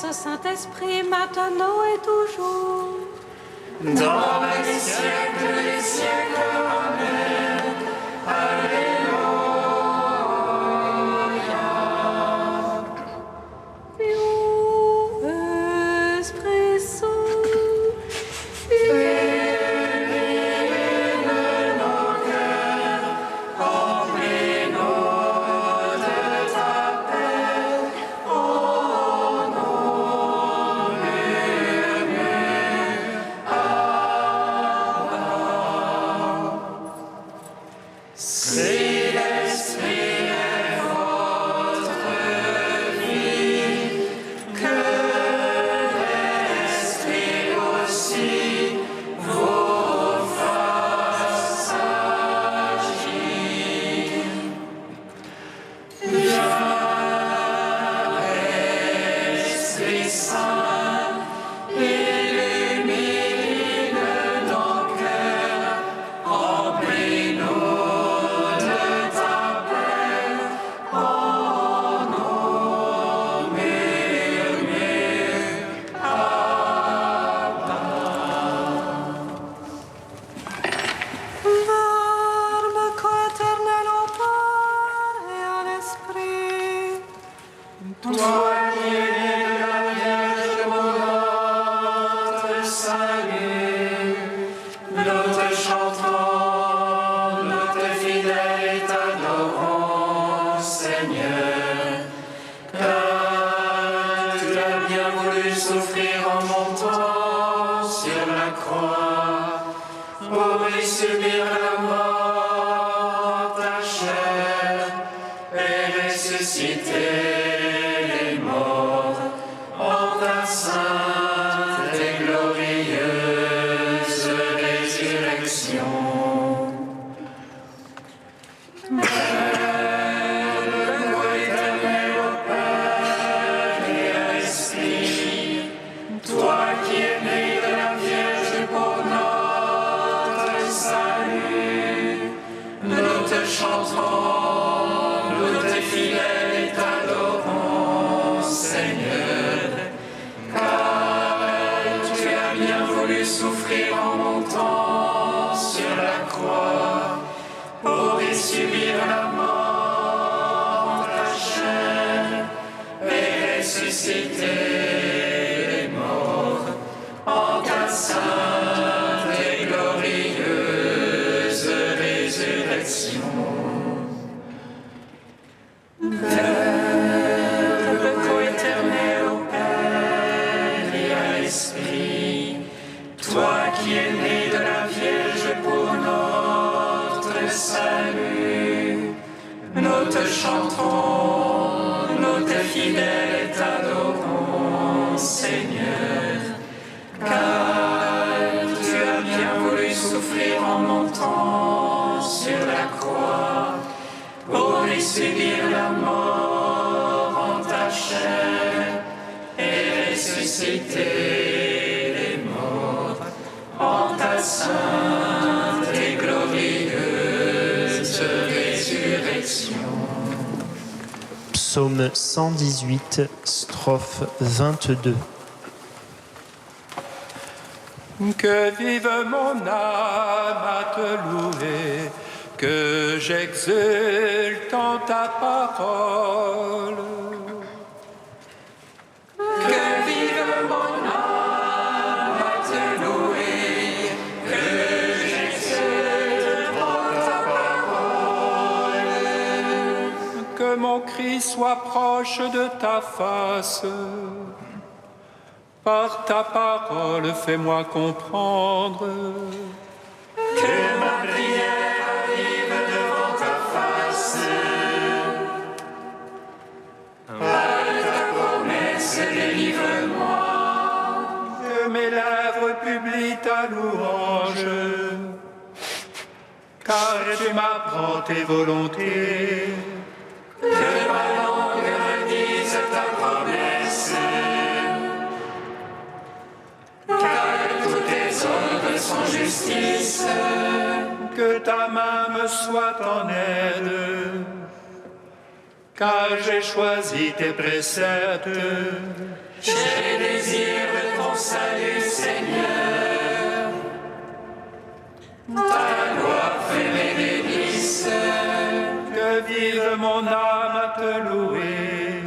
grâce au Saint-Esprit, maintenant et toujours. Dans les siècles des siècles. Amen. Alléluia. Esprit Saint, illumine nos cœurs, remplis-nous de ta paix. Ô nom murmure, Abba. Si l'Esprit est votre vie, que l'Esprit aussi vous fasse agir. Viens, Esprit Saint, illumine nos cœurs, remplis-nous de ta paix. Ô nom murmure, Abba. verbe coéternel au Père et à l'Esprit. Toi qui es né de la Vierge pour notre salut, nous te chantons, nous te fidèles et t'adorons, Seigneur, car tu as bien voulu souffrir en montant sur la croix pour y subir la mort en ta chair et ressusciter les morts en ta sainte et glorieuse résurrection. Verbe éternel au Père et à l'Esprit, toi qui es né de la Vierge pour notre salut, nous te chantons, nous te fidèles et t'adorons, Seigneur, car tu as bien voulu souffrir en montant sur la croix pour y subir la mort en ta chair et ressusciter les morts en ta sainte et glorieuse résurrection. Verbe coéternel au Père et à l'Esprit, toi qui es né de la Vierge pour notre salut, nous te chantons, nous te fidèles et t'adorons, Seigneur, car tu as bien voulu souffrir en montant sur la croix pour y subir la mort en ta chair et ressusciter les morts en ta sainte et glorieuse résurrection. Psaume 118, strophe 22. Que vive mon âme à te louer, que j'exulte en ta parole. Que vive mon âme à te louer, que j'exulte en ta parole. Que mon cri soit proche de ta face. Par ta parole, fais-moi comprendre. Que ma prière arrive devant ta face. Par ta promesse, délivre-moi. Que mes lèvres publient ta louange. Car tu m'apprends tes volontés. Que ma langue redise ta promesse. Car tous tes ordres sont justice. Que ta main me soit en aide. car j'ai choisi tes préceptes. J'ai désir de ton salut, Seigneur. Ta loi fait mes délices. Que vive mon âme à te louer.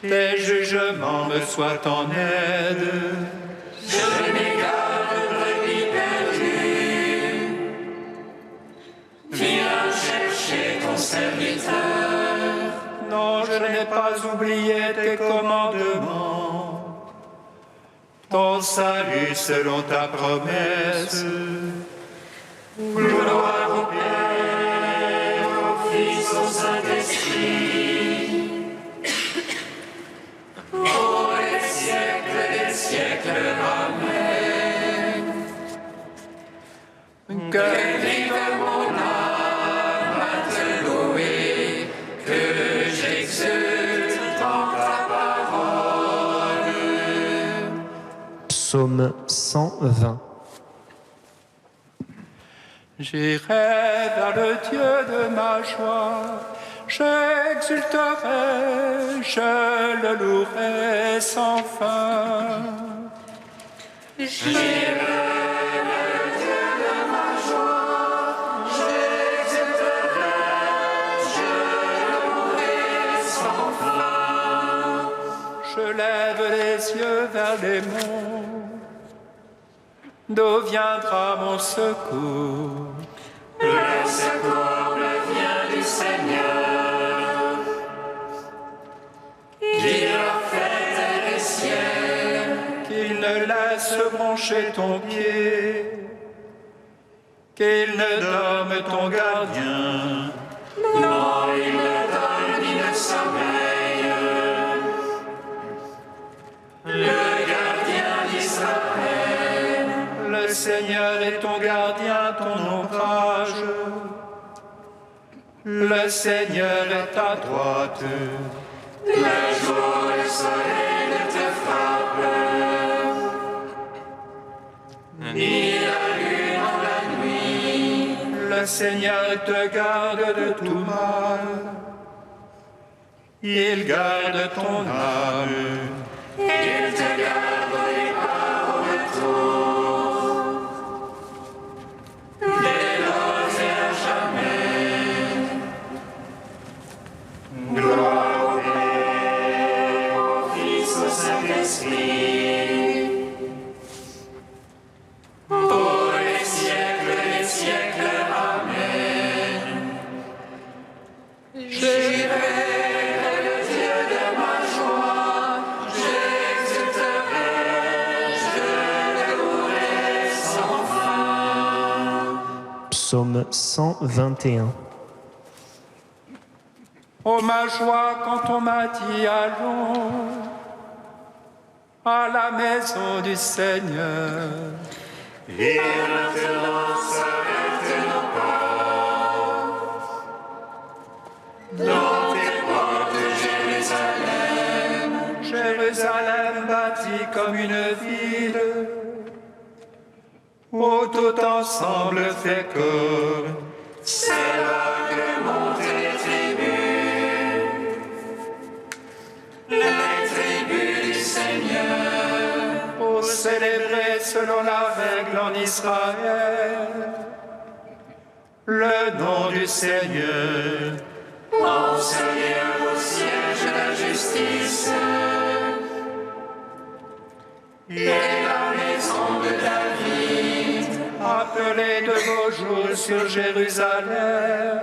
Tes jugements me soient en aide. Je m'égare de brebis perdues. Viens chercher ton serviteur. Non, je n'ai pas oublié tes commandements. Ton salut selon ta promesse. Gloire au Père, au Fils, au Saint-Esprit. Pour les siècles des siècles, Amen. Que vive mon âme à te louer, que j'exulte dans ta parole. Psaume 120. J'irai vers le Dieu de ma joie, j'exulterai, je le louerai sans fin. J'irai vers le Dieu de ma joie, j'exulterai, je le louerai sans fin. Je lève les yeux vers les monts, d'où viendra mon secours? Le secours me vient du Seigneur, qui a fait terre et ciel. Qu'il ne laisse broncher ton pied, qu'il ne dorme ton gardien. Non, il ne donne ni ne sommeil. Le gardien d'Israël. Le Seigneur est ton gardien, ton ombrage. Le Seigneur est ta droite. Le jour, le soleil ne te frappe, ni la lune en la nuit. Le Seigneur te garde de tout mal. Il garde ton âme. Il te garde au départ, au retour, dès lors et à jamais. Gloire au Père, au Fils, au Saint-Esprit, pour les siècles des siècles. Amen. J'irai vers le Dieu de ma joie, j'exulterai, je le louerai sans fin. Psaume 121. Oh ma joie quand on m'a dit allons à la maison du Seigneur. Et maintenant s'arrête nos pas dans tes portes, Jérusalem. Jérusalem bâtie comme une ville, où tout ensemble fait corps. C'est là que montent les tribus du Seigneur, Pour célébrer selon la règle en Israël le nom du Seigneur. en ce lieu au siège la justice et la maison de David. Appelez de vos jours sur Jérusalem,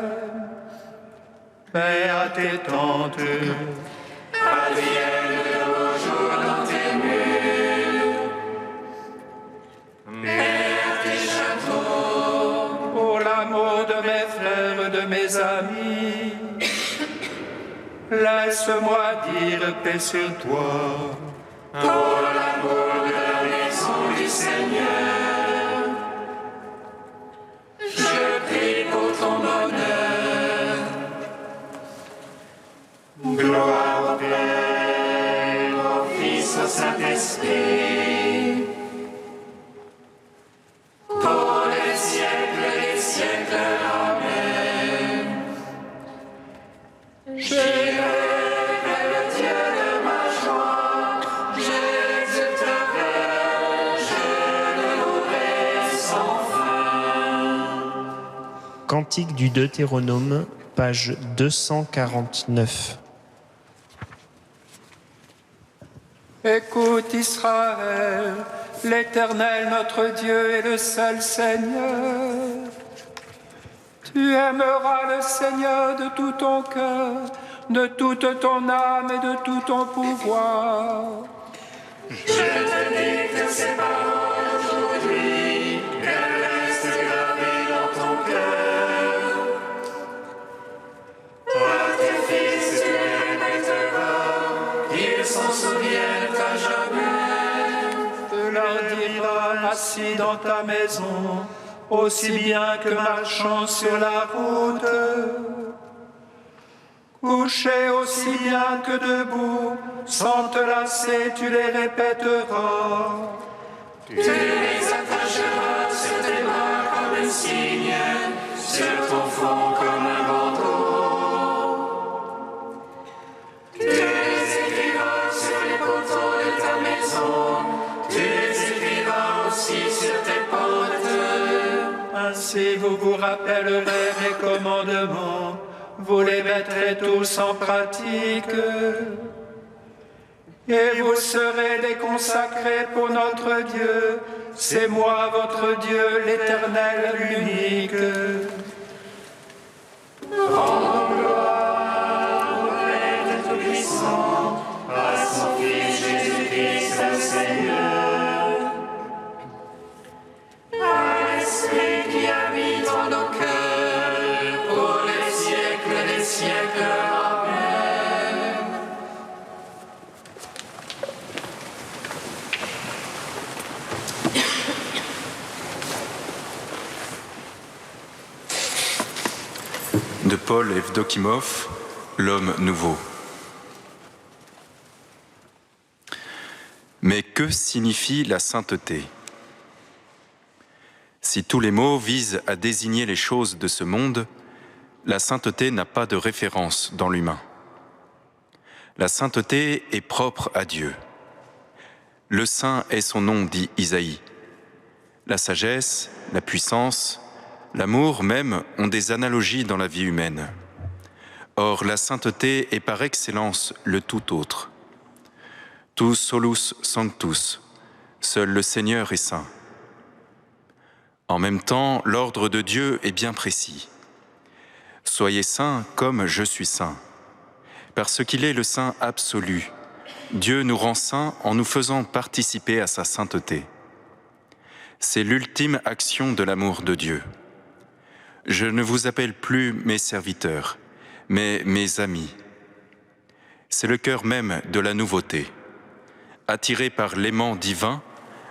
paix à tes tentes. Advienne de vos jours dans tes murs, paix à tes châteaux. Pour l'amour de mes frères, de mes amis, laisse-moi dire paix sur toi. Pour l'amour de la maison du Seigneur, je prie pour ton bonheur. Gloire au Père, au Fils, au Saint-Esprit, pour les siècles des siècles. Amen. Cantique du Deutéronome, page 249. Écoute Israël, l'Éternel notre Dieu est le seul Seigneur. Tu aimeras le Seigneur de tout ton cœur, de toute ton âme et de tout ton pouvoir. Je te dicte ces paroles aujourd'hui, qu'elles restent gravées dans ton cœur. À tes fils tu les répéteras, qu'ils s'en souviennent à jamais. Tu leur diras assis dans ta maison, aussi bien que marchant sur la route. Couché aussi bien que debout, sans te lasser, tu les répéteras. Tu les attacheras sur tes bras comme un signe, sur ton front comme un bandeau. Tu les écriras sur les poteaux de ta maison, tu les écriras aussi sur tes portes. Ainsi vous vous rappellerez mes commandements, vous les mettrez tous en pratique. Et vous serez des consacrés pour notre Dieu. C'est moi, votre Dieu, l'Éternel, l'unique. Rendons gloire au Père Tout-Puissant, à son Fils Jésus-Christ le Seigneur, à l'Esprit qui habite en nos cœurs, pour les siècles des siècles. Amen. De Paul Evdokimov, L'homme nouveau. Mais que signifie la sainteté ? Si tous les mots visent à désigner les choses de ce monde, la sainteté n'a pas de référence dans l'humain. La sainteté est propre à Dieu. Le saint est son nom, dit Isaïe. La sagesse, la puissance, l'amour même ont des analogies dans la vie humaine. Or, la sainteté est par excellence le tout autre. Tu solus sanctus, seul le Seigneur est saint. En même temps, l'ordre de Dieu est bien précis. Soyez saints comme je suis saint. Parce qu'il est le saint absolu, Dieu nous rend saints en nous faisant participer à sa sainteté. C'est l'ultime action de l'amour de Dieu. Je ne vous appelle plus mes serviteurs, mais mes amis. C'est le cœur même de la nouveauté. Attiré par l'aimant divin,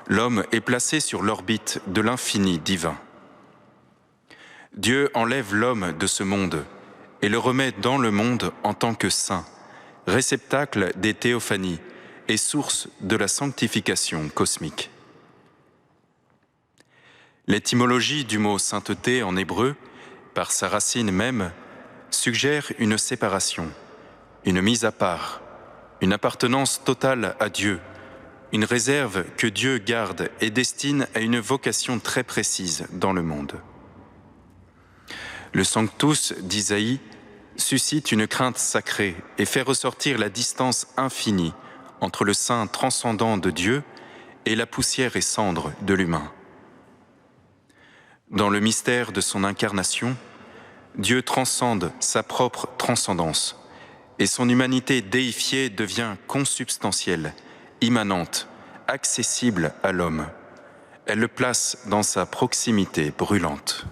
l'homme est placé sur l'orbite de l'infini divin. Dieu enlève l'homme de ce monde et le remet dans le monde en tant que saint, réceptacle des théophanies et source de la sanctification cosmique. L'étymologie du mot sainteté en hébreu, par sa racine même, suggère une séparation, une mise à part, une appartenance totale à Dieu, une réserve que Dieu garde et destine à une vocation très précise dans le monde. Le Sanctus d'Isaïe suscite une crainte sacrée et fait ressortir la distance infinie entre le saint transcendant de Dieu et la poussière et cendre de l'humain. Dans le mystère de son incarnation, Dieu transcende sa propre transcendance et son humanité déifiée devient consubstantielle, immanente, accessible à l'homme. Elle le place dans sa proximité brûlante.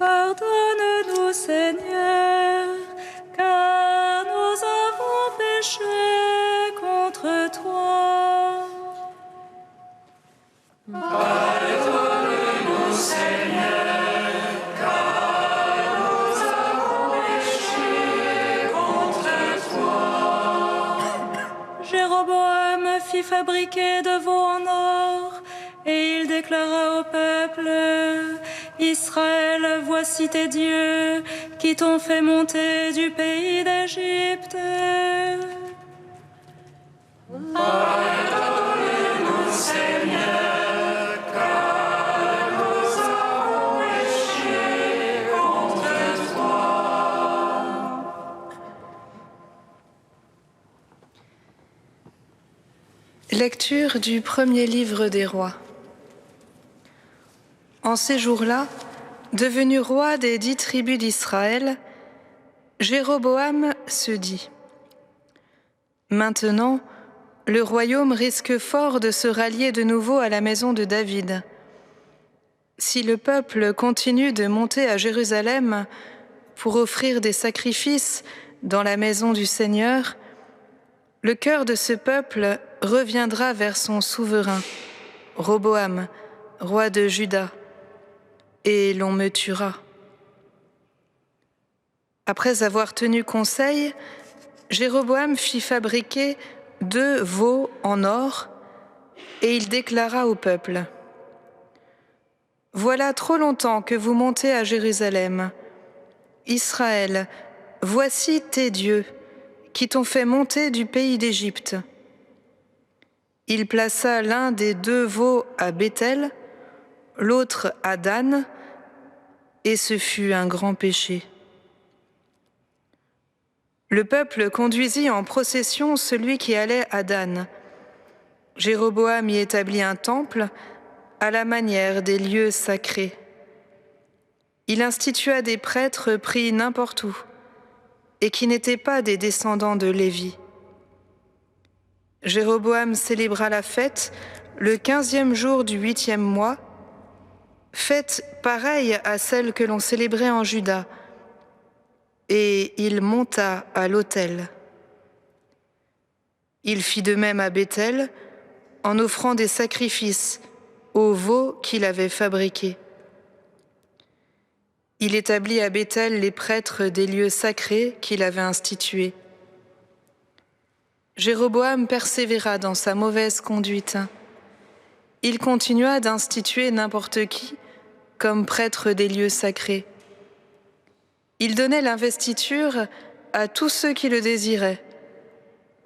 Pardonne-nous, Seigneur, car nous avons péché contre toi. Pardonne-nous, Seigneur, car nous avons péché contre toi. Jéroboam fit fabriquer de veaux en or, et il déclara au peuple: Israël, voici tes dieux qui t'ont fait monter du pays d'Égypte. Pardonne-nous, Seigneur, car nous avons péché contre toi. Lecture du premier livre des rois. En ces jours-là, devenu roi des 10 tribus d'Israël, Jéroboam se dit: Maintenant, le royaume risque fort de se rallier de nouveau à la maison de David. Si le peuple continue de monter à Jérusalem pour offrir des sacrifices dans la maison du Seigneur, le cœur de ce peuple reviendra vers son souverain, Roboam, roi de Juda, et l'on me tuera. Après avoir tenu conseil, Jéroboam fit fabriquer 2 veaux en or, et il déclara au peuple: Voilà trop longtemps que vous montez à Jérusalem. Israël, voici tes dieux, qui t'ont fait monter du pays d'Égypte. Il plaça l'un des 2 veaux à Béthel, l'autre à Dan, et ce fut un grand péché. Le peuple conduisit en procession celui qui allait à Dan. Jéroboam y établit un temple à la manière des lieux sacrés. Il institua des prêtres pris n'importe où et qui n'étaient pas des descendants de Lévi. Jéroboam célébra la fête le 15e jour du 8e mois, fête pareille à celle que l'on célébrait en Juda, et il monta à l'autel. Il fit de même à Béthel, en offrant des sacrifices aux veaux qu'il avait fabriqués. Il établit à Béthel les prêtres des lieux sacrés qu'il avait institués. Jéroboam persévéra dans sa mauvaise conduite. Il continua d'instituer n'importe qui comme prêtre des lieux sacrés. Il donnait l'investiture à tous ceux qui le désiraient,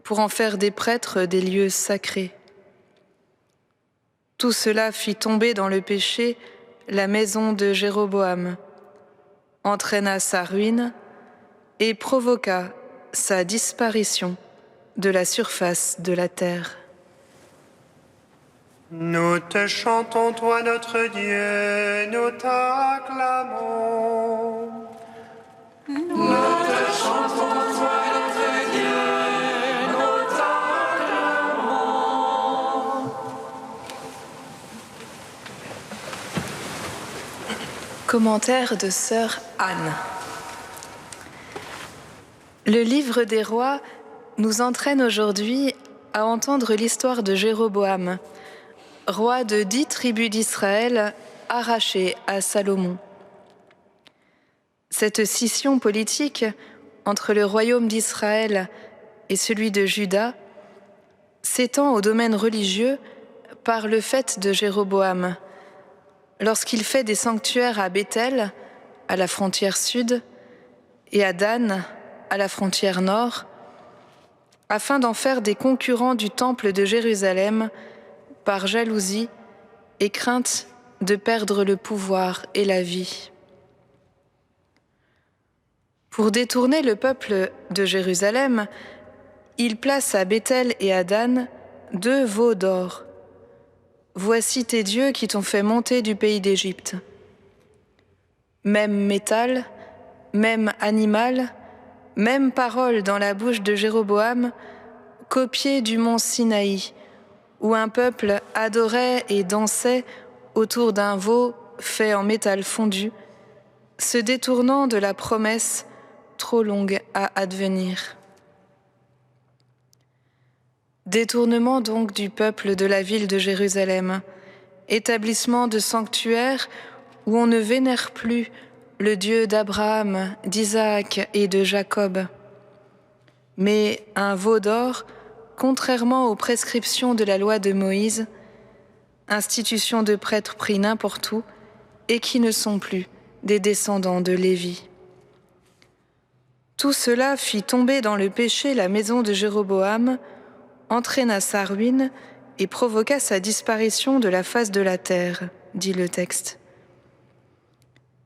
pour en faire des prêtres des lieux sacrés. Tout cela fit tomber dans le péché la maison de Jéroboam, entraîna sa ruine et provoqua sa disparition de la surface de la terre. Nous te chantons, toi notre Dieu, nous t'acclamons. Nous te chantons, toi notre Dieu, nous t'acclamons. Commentaire de sœur Anne. Le livre des rois nous entraîne aujourd'hui à entendre l'histoire de Jéroboam, roi de 10 tribus d'Israël arrachées à Salomon. Cette scission politique entre le royaume d'Israël et celui de Juda s'étend au domaine religieux par le fait de Jéroboam, lorsqu'il fait des sanctuaires à Béthel, à la frontière sud, et à Dan, à la frontière nord, afin d'en faire des concurrents du temple de Jérusalem par jalousie et crainte de perdre le pouvoir et la vie. Pour détourner le peuple de Jérusalem, il place à Béthel et à Dan 2 veaux d'or. Voici tes dieux qui t'ont fait monter du pays d'Égypte. Même métal, même animal, même parole dans la bouche de Jéroboam, copiée du mont Sinaï, où un peuple adorait et dansait autour d'un veau fait en métal fondu, se détournant de la promesse trop longue à advenir. Détournement donc du peuple de la ville de Jérusalem, établissement de sanctuaire où on ne vénère plus le Dieu d'Abraham, d'Isaac et de Jacob, mais un veau d'or, contrairement aux prescriptions de la loi de Moïse, institution de prêtres pris n'importe où et qui ne sont plus des descendants de Lévi. Tout cela fit tomber dans le péché la maison de Jéroboam, entraîna sa ruine et provoqua sa disparition de la face de la terre, dit le texte.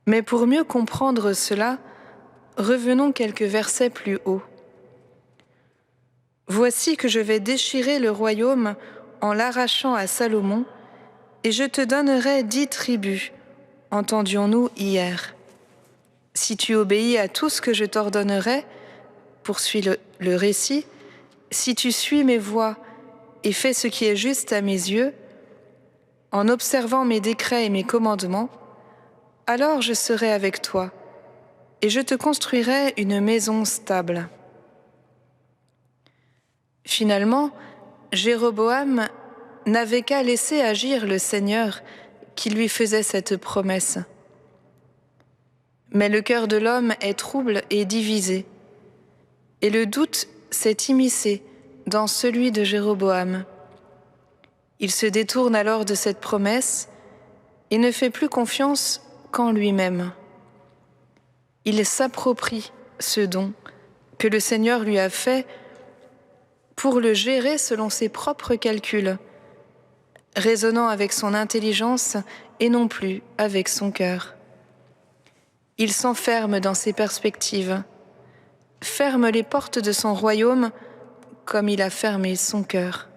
Mais pour mieux comprendre cela, revenons quelques versets plus haut. « Voici que je vais déchirer le royaume en l'arrachant à Salomon, et je te donnerai 10 tribus, entendions-nous hier. Si tu obéis à tout ce que je t'ordonnerai, poursuit le récit, si tu suis mes voies et fais ce qui est juste à mes yeux, en observant mes décrets et mes commandements, alors je serai avec toi, et je te construirai une maison stable. » Finalement, Jéroboam n'avait qu'à laisser agir le Seigneur qui lui faisait cette promesse. Mais le cœur de l'homme est trouble et divisé, et le doute s'est immiscé dans celui de Jéroboam. Il se détourne alors de cette promesse et ne fait plus confiance qu'en lui-même. Il s'approprie ce don que le Seigneur lui a fait pour le gérer selon ses propres calculs, raisonnant avec son intelligence et non plus avec son cœur. Il s'enferme dans ses perspectives, ferme les portes de son royaume comme il a fermé son cœur.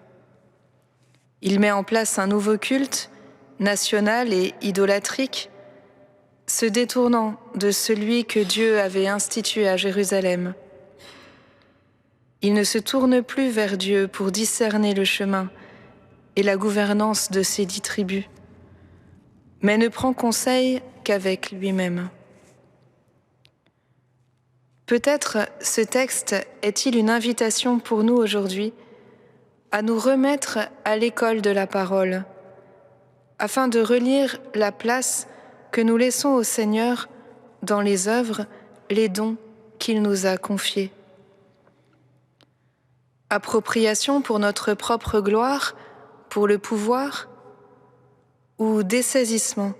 Il met en place un nouveau culte, national et idolâtrique, se détournant de celui que Dieu avait institué à Jérusalem. Il ne se tourne plus vers Dieu pour discerner le chemin et la gouvernance de ses 10 tribus, mais ne prend conseil qu'avec lui-même. Peut-être ce texte est-il une invitation pour nous aujourd'hui à nous remettre à l'école de la parole, afin de relire la place que nous laissons au Seigneur dans les œuvres, les dons qu'il nous a confiés. Appropriation pour notre propre gloire, pour le pouvoir, ou dessaisissement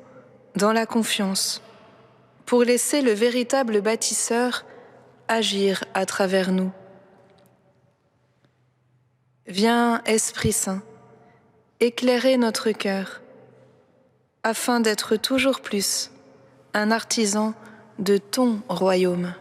dans la confiance, pour laisser le véritable bâtisseur agir à travers nous. Viens, Esprit Saint, éclairer notre cœur, afin d'être toujours plus un artisan de ton royaume.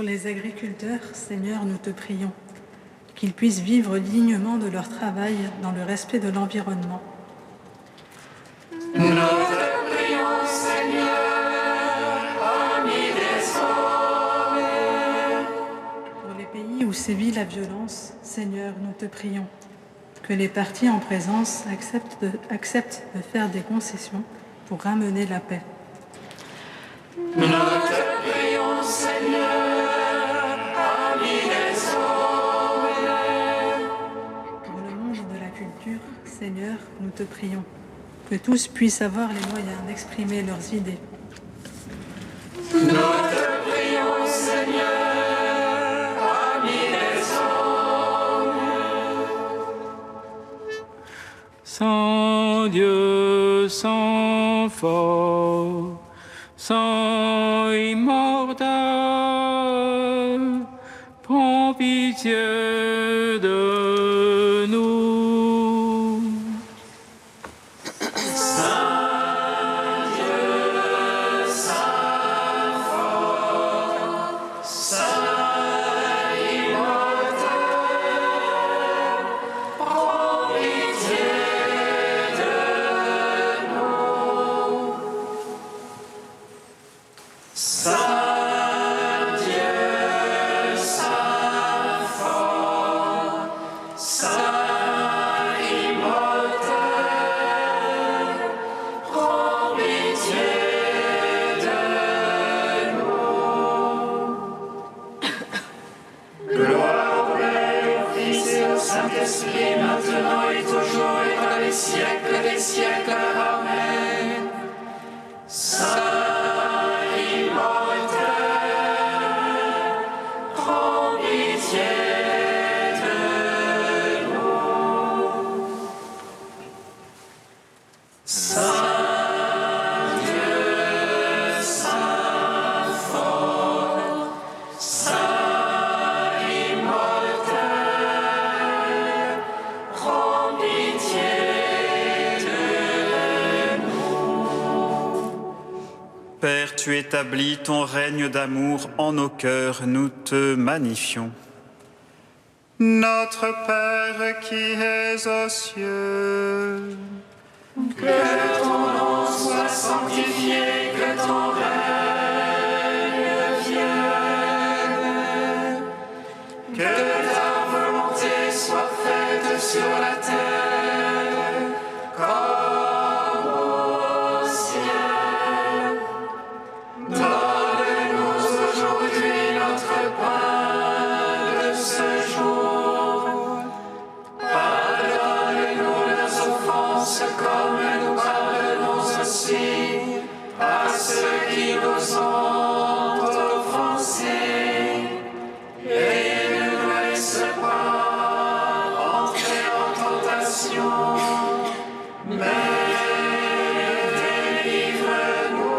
les agriculteurs, Seigneur, nous te prions, qu'ils puissent vivre dignement de leur travail dans le respect de l'environnement. Nous te prions, Seigneur, ami des hommes. Pour les pays où sévit la violence, Seigneur, nous te prions, que les partis en présence acceptent de faire des concessions pour ramener la paix. Nous te prions, Seigneur, ami des hommes. Pour le monde de la culture, Seigneur, nous te prions, que tous puissent avoir les moyens d'exprimer leurs idées. Nous te prions, Seigneur, ami des hommes. Saint Dieu, Saint fort, Saint immortel, prends pitié de nous. Saint Dieu, Saint fort, Saint immortel, prends pitié de nous. Saint Dieu, Saint fort, Saint immortel, prends pitié de nous. Gloire au Père, au Fils et au Saint-Esprit, maintenant et toujours et dans les siècles des siècles. Amen. Saint immortel, prends pitié de nous. Saint Dieu, Saint fort, Saint immortel, prends pitié de nous. Père, tu établis ton règne d'amour en nos cœurs, nous te magnifions. Notre Père qui es aux cieux, Que ton nom soit sanctifié, que ton règne vienne, que ta volonté soit faite sur la terre comme au ciel. Donne-nous aujourd'hui notre pain de ce jour. Pardonne-nous nos offenses comme nous pardonnons aussi à ceux qui nous ont offensés. Et ne nous laisse pas entrer en tentation, mais délivre-nous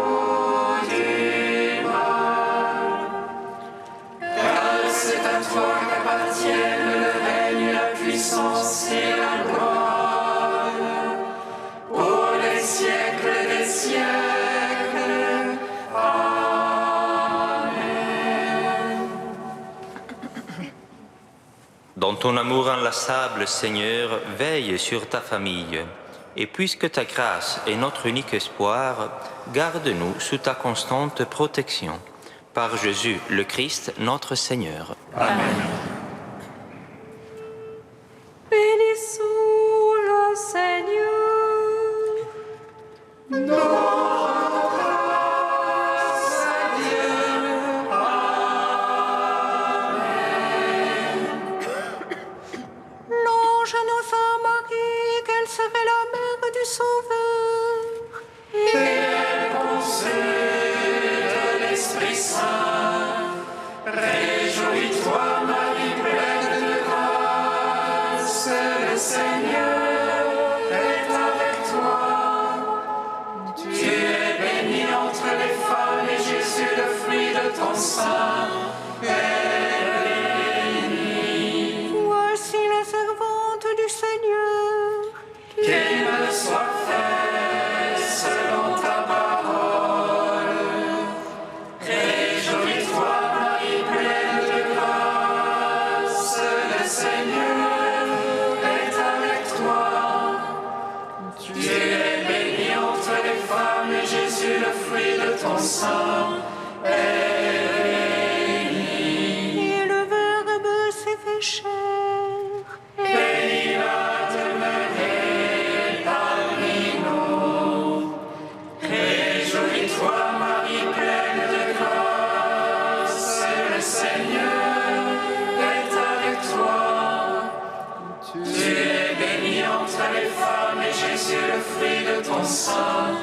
du mal. Car c'est à toi qu'appartiennent le règne, la puissance et la gloire, pour les siècles des siècles. Amen. Dans ton amour inlassable, Seigneur, veille sur ta famille. Et puisque ta grâce est notre unique espoir, garde-nous sous ta constante protection. Par Jésus le Christ, notre Seigneur. Amen. Bénissons le Seigneur. L'ange annonça à Marie qu'elle serait la mère du Sauveur. Et elle conçut de l'Esprit Saint. Réjouis-toi, Marie, bénie entre les femmes, et Jésus, le fruit de ton sein.